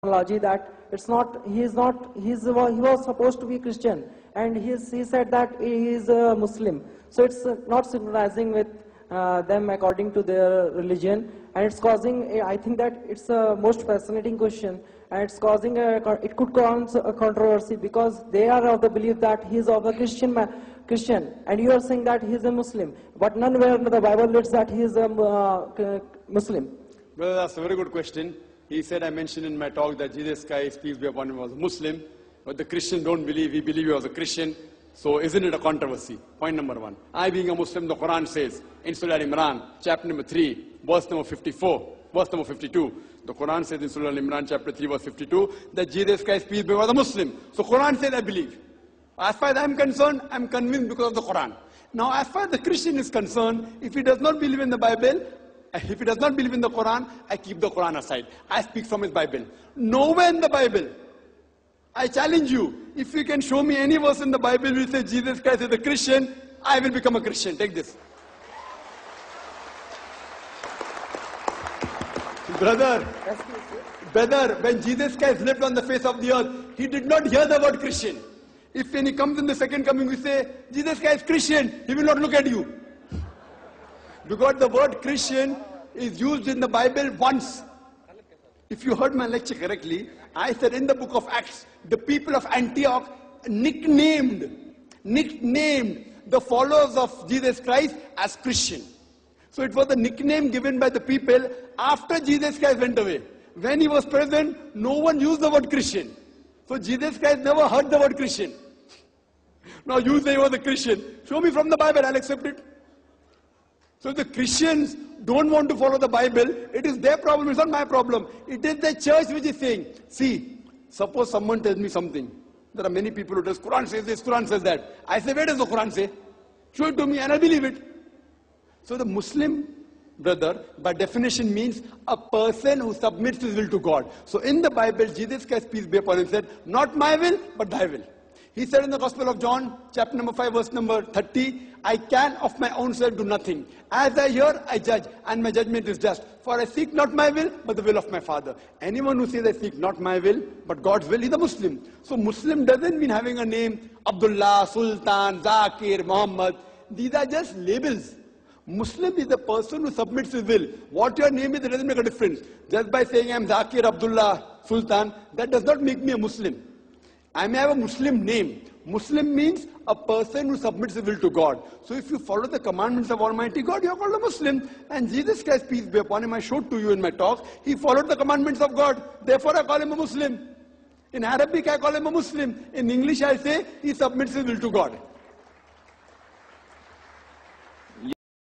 terminology that it's not, he is not, he was supposed to be Christian, and he said that he is a Muslim. So it's not synchronizing with them according to their religion, and it's causing, I think that it's a most fascinating question, and it's causing it could cause a controversy, because they are of the belief that he is of the Christian, and you are saying that he is a Muslim, but nowhere in the Bible lists that he is a Muslim. Well, that's a very good question. He said, I mentioned in my talk that Jesus Christ, peace be upon him, was a Muslim, but the Christians don't believe, we believe he was a Christian. So isn't it a controversy? Point number one. I being a Muslim, the Quran says in Surah Al-Imran, chapter number 3, verse number 54, verse number 52. The Quran says in Surah Al-Imran, chapter 3, verse 52, that Jesus Christ, peace be upon him, was a Muslim. So Quran says, I believe. As far as I'm concerned, I'm convinced because of the Quran. Now, as far as the Christian is concerned, if he does not believe in the Bible, if he does not believe in the Quran, I keep the Quran aside. I speak from his Bible. Nowhere in the Bible, I challenge you, if you can show me any verse in the Bible which says Jesus Christ is a Christian, I will become a Christian. Take this. Brother, when Jesus Christ lived on the face of the earth, he did not hear the word Christian. If when he comes in the second coming, we say, Jesus Christ is Christian, he will not look at you. Because the word Christian is used in the Bible once. If you heard my lecture correctly, I said in the book of Acts, the people of Antioch nicknamed the followers of Jesus Christ as Christian. So it was a nickname given by the people after Jesus Christ went away. When he was present, no one used the word Christian. So Jesus Christ never heard the word Christian. Now you say he was a Christian. Show me from the Bible, I'll accept it. So if the Christians don't want to follow the Bible, it is their problem, it's not my problem. It is the church which is saying, see, suppose someone tells me something. There are many people who tell, Quran says this, Quran says that. I say, where does the Quran say? Show it to me and I believe it. So the Muslim brother, by definition, means a person who submits his will to God. So in the Bible, Jesus Christ, peace be upon him, said, not my will, but thy will. He said in the Gospel of John, chapter number 5, verse number 30, I can of my own self do nothing. As I hear, I judge, and my judgment is just. For I seek not my will, but the will of my Father. Anyone who says I seek not my will, but God's will, is a Muslim. So Muslim doesn't mean having a name, Abdullah, Sultan, Zakir, Muhammad. These are just labels. Muslim is the person who submits his will. What your name is, it doesn't make a difference. Just by saying I am Zakir, Abdullah, Sultan, that does not make me a Muslim. I may have a Muslim name. Muslim means a person who submits his will to God. So if you follow the commandments of Almighty God, you are called a Muslim. And Jesus Christ, peace be upon him, I showed to you in my talk, he followed the commandments of God. Therefore I call him a Muslim. In Arabic I call him a Muslim. In English I say he submits his will to God.